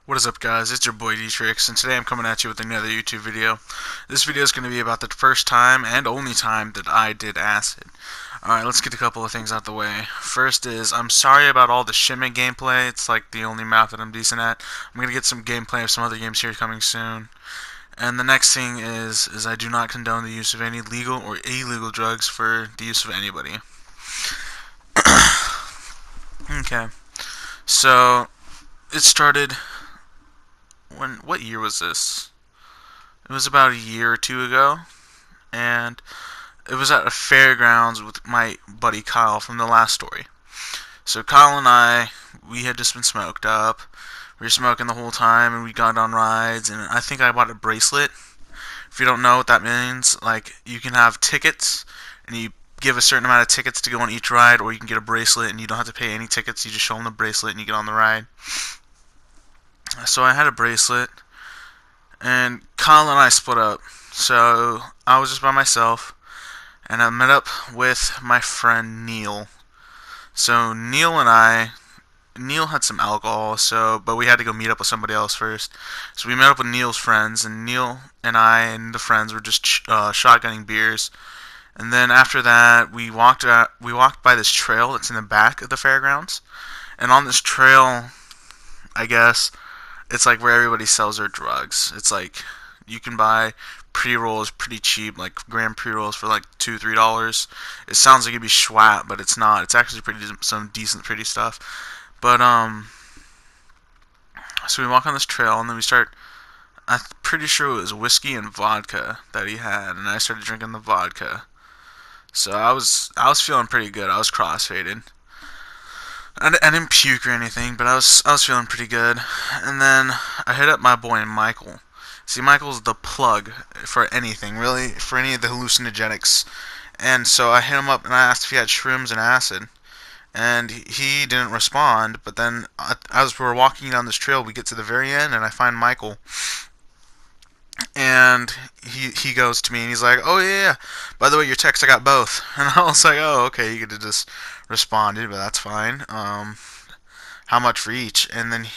What is up, guys? It's your boy D-Trix, and today I'm coming at you with another YouTube video. This video is going to be about the first time and only time that I did acid. Alright, let's get a couple of things out the way. First is, I'm sorry about all the Shimmy gameplay. It's like the only map that I'm decent at. I'm going to get some gameplay of some other games here coming soon. And the next thing is I do not condone the use of any legal or illegal drugs for the use of anybody. Okay, so it started what year was this? It was about a year or two ago, and it was at a fairgrounds with my buddy Kyle from the last story. So Kyle and I, we had just been smoked up. We were smoking the whole time, and we got on rides, and I think I bought a bracelet. If you don't know what that means, like, you can have tickets, and you give a certain amount of tickets to go on each ride, or you can get a bracelet, and you don't have to pay any tickets. You just show them the bracelet, and you get on the ride. So I had a bracelet, and Kyle and I split up. So I was just by myself, and I met up with my friend Neil. So Neil had some alcohol, but we had to go meet up with somebody else first. So we met up with Neil's friends, and Neil and I and the friends were just shotgunning beers. And then after that, we walked by this trail that's in the back of the fairgrounds, and on this trail, I guess it's like where everybody sells their drugs. It's like you can buy pre-rolls pretty cheap, like gram pre-rolls for like $2-3. It sounds like it'd be schwat, but it's not. It's actually some decent pretty stuff. But so we walk on this trail and then we start. I'm pretty sure it was whiskey and vodka that he had, and I started drinking the vodka. So I was feeling pretty good. I was crossfaded. I didn't puke or anything, but I was feeling pretty good. And then I hit up my boy Michael. See, Michael's the plug for anything, really, for any of the hallucinogenics. And so I hit him up and I asked if he had shrooms and acid. And he didn't respond, but then as we're walking down this trail, we get to the very end and I find Michael. And he goes to me and he's like, "Oh yeah, by the way, your text, I got both." And I was like, "Oh, okay, you could have just responded, but that's fine. How much for each?" And then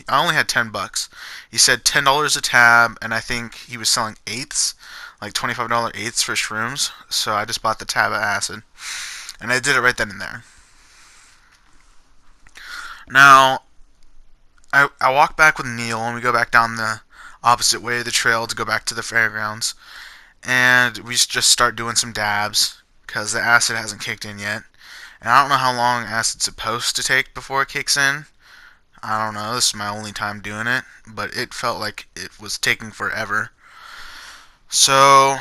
I only had $10. He said $10 a tab, and I think he was selling eighths, like $25 eighths for shrooms. So I just bought the tab of acid, and I did it right then and there. Now I walk back with Neil, and we go back down the opposite way of the trail to go back to the fairgrounds, and we just start doing some dabs because the acid hasn't kicked in yet. And I don't know how long acid's supposed to take before it kicks in. I don't know. This is my only time doing it, but it felt like it was taking forever. So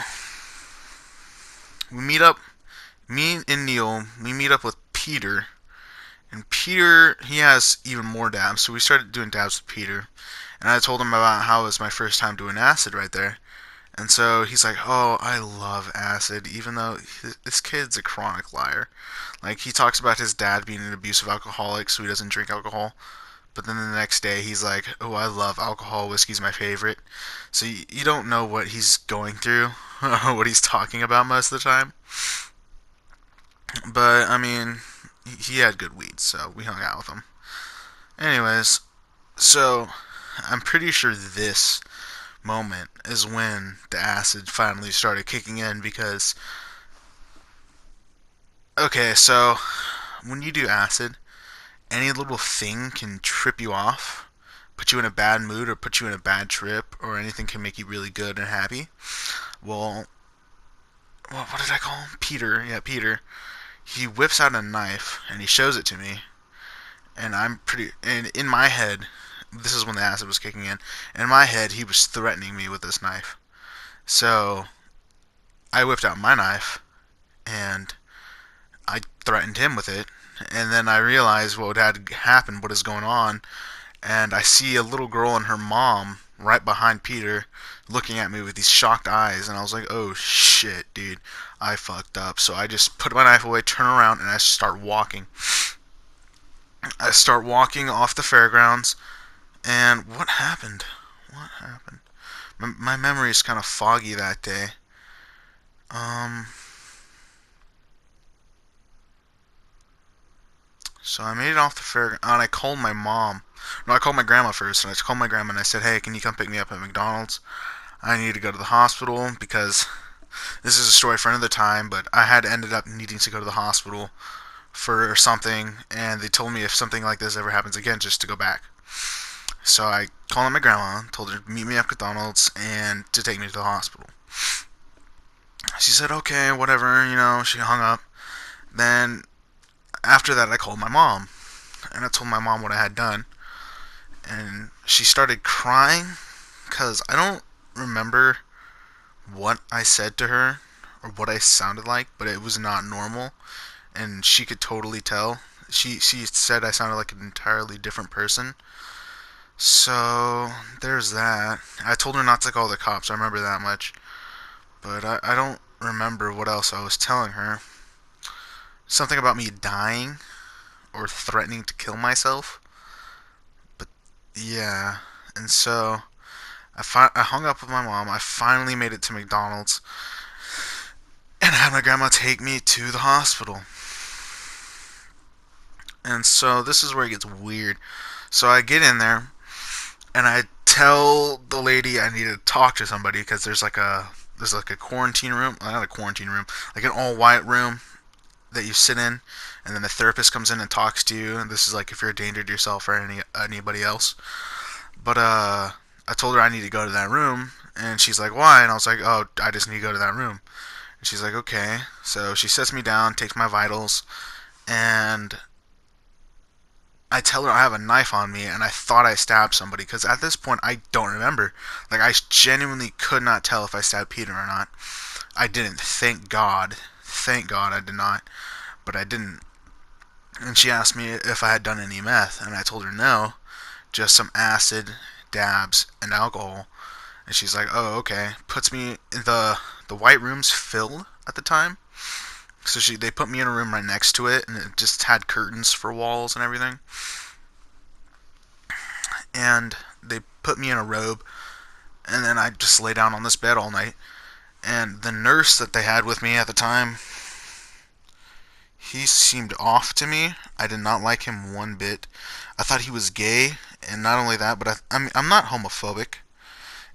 we meet up. Me and Neil. We meet up with Peter, and Peter, he has even more dabs. So we started doing dabs with Peter, and I told him about how it was my first time doing acid right there. And so he's like, "Oh, I love acid," even though this kid's a chronic liar. Like, he talks about his dad being an abusive alcoholic, so he doesn't drink alcohol. But then the next day, he's like, "Oh, I love alcohol. Whiskey's my favorite." So you don't know what he's going through, what he's talking about most of the time. But, I mean, he had good weed, so we hung out with him. Anyways, so I'm pretty sure this moment is when the acid finally started kicking in because, okay, so when you do acid, any little thing can trip you off, put you in a bad mood, or put you in a bad trip, or anything can make you really good and happy. Well, what did I call him? Peter. Yeah, Peter. He whips out a knife and he shows it to me, and and in my head, this is when the acid was kicking in. In my head, he was threatening me with this knife. So I whipped out my knife and I threatened him with it. And then I realized what had happened, what is going on, and I see a little girl and her mom right behind Peter looking at me with these shocked eyes, and I was like, "Oh shit, dude, I fucked up." So I just put my knife away, turn around, and I start walking. I start walking off the fairgrounds, and what happened? What happened? My memory is kind of foggy that day. Um, so I made it off the fairground, and I called my mom. No, I called my grandma first, and I called my grandma and I said, "Hey, can you come pick me up at McDonald's? I need to go to the hospital because this is a story for another time, but I had ended up needing to go to the hospital for something, and they told me if something like this ever happens again, just to go back." So I called my grandma, told her to meet me at McDonald's and to take me to the hospital. She said, "Okay, whatever," she hung up. Then after that, I called my mom, and I told my mom what I had done, and she started crying because I don't remember what I said to her or what I sounded like, but it was not normal, and she could totally tell. She said I sounded like an entirely different person. So there's that. I told her not to call the cops. I remember that much, but I don't remember what else I was telling her. Something about me dying or threatening to kill myself. But yeah, and so I hung up with my mom. I finally made it to McDonald's and had my grandma take me to the hospital. And so this is where it gets weird. So I get in there and I tell the lady I need to talk to somebody because there's like a quarantine room, not a quarantine room, like an all white room that you sit in, and then the therapist comes in and talks to you. And this is like if you're a danger to yourself or anybody else. But I told her I need to go to that room, and she's like, "Why?" And I was like, "Oh, I just need to go to that room." And she's like, "Okay." So she sets me down, takes my vitals, and I tell her I have a knife on me, and I thought I stabbed somebody because at this point I don't remember. Like I genuinely could not tell if I stabbed Peter or not. I didn't. Thank God. Thank God I did not. But I didn't. And she asked me if I had done any meth, and I told her no, just some acid, dabs, and alcohol. And she's like, "Oh, okay." Puts me in the white room's filled at the time, so they put me in a room right next to it, and it just had curtains for walls and everything. And they put me in a robe, and then I just lay down on this bed all night. And the nurse that they had with me at the time, he seemed off to me. I did not like him one bit. I thought he was gay, and not only that, but I'm not homophobic.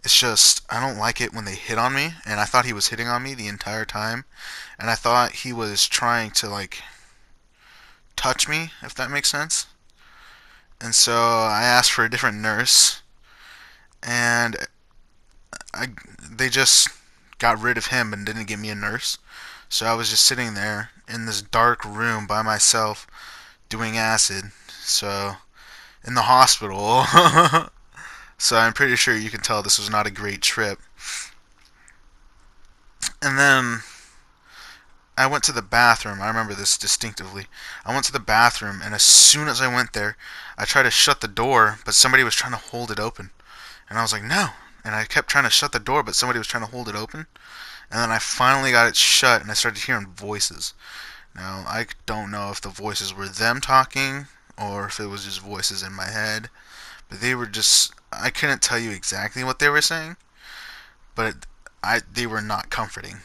It's just I don't like it when they hit on me, and I thought he was hitting on me the entire time, and I thought he was trying to like touch me, if that makes sense. And so I asked for a different nurse, and I they just got rid of him and didn't give me a nurse. So I was just sitting there in this dark room by myself doing acid. So in the hospital. So I'm pretty sure you can tell this was not a great trip. And then I went to the bathroom. I remember this distinctively. I went to the bathroom, and as soon as I went there, I tried to shut the door, but somebody was trying to hold it open. And I was like, "No." And I kept trying to shut the door, but somebody was trying to hold it open. And then I finally got it shut, and I started hearing voices. Now, I don't know if the voices were them talking or if it was just voices in my head. But they were just, I couldn't tell you exactly what they were saying, but they were not comforting.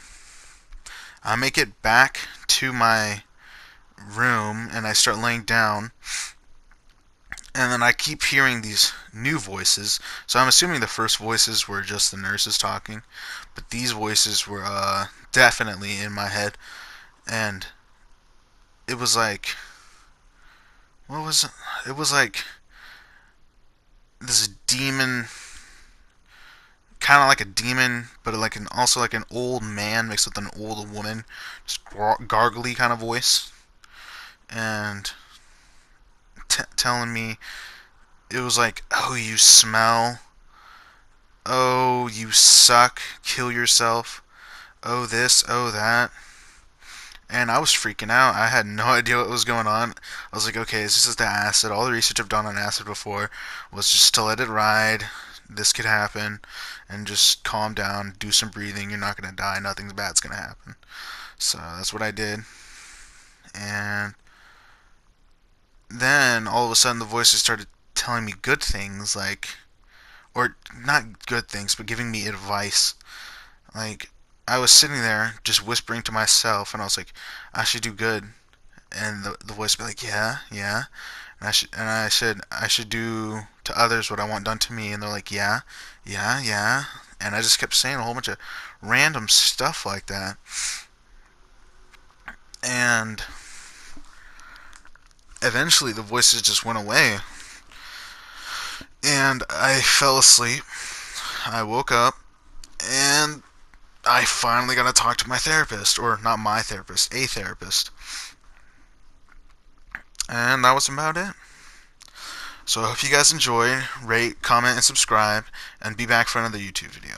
I make it back to my room and I start laying down, and then I keep hearing these new voices. So I'm assuming the first voices were just the nurses talking, but these voices were definitely in my head, and it was like, what was it? It was like this demon, kind of like a demon, but like also like an old man mixed with an old woman, just gargly kind of voice, and telling me it was like, "Oh, you smell. Oh, you suck. Kill yourself. Oh, this. Oh, that." And I was freaking out. I had no idea what was going on. I was like, "Okay, this is the acid. All the research I've done on acid before was just to let it ride. This could happen, and just calm down, do some breathing. You're not gonna die. Nothing bad's gonna happen." So that's what I did. And then all of a sudden, the voices started telling me good things, like, or not good things, but giving me advice. Like, I was sitting there just whispering to myself, and I was like, "I should do good." And the voice would be like, "Yeah, yeah." and I should do to others what I want done to me, and they're like, yeah, yeah, yeah, and I just kept saying a whole bunch of random stuff like that, and eventually the voices just went away, and I fell asleep. I woke up, and I finally got to talk to my therapist, or not my therapist, a therapist, and that was about it. So I hope you guys enjoyed. Rate, comment, and subscribe, and be back for another YouTube video.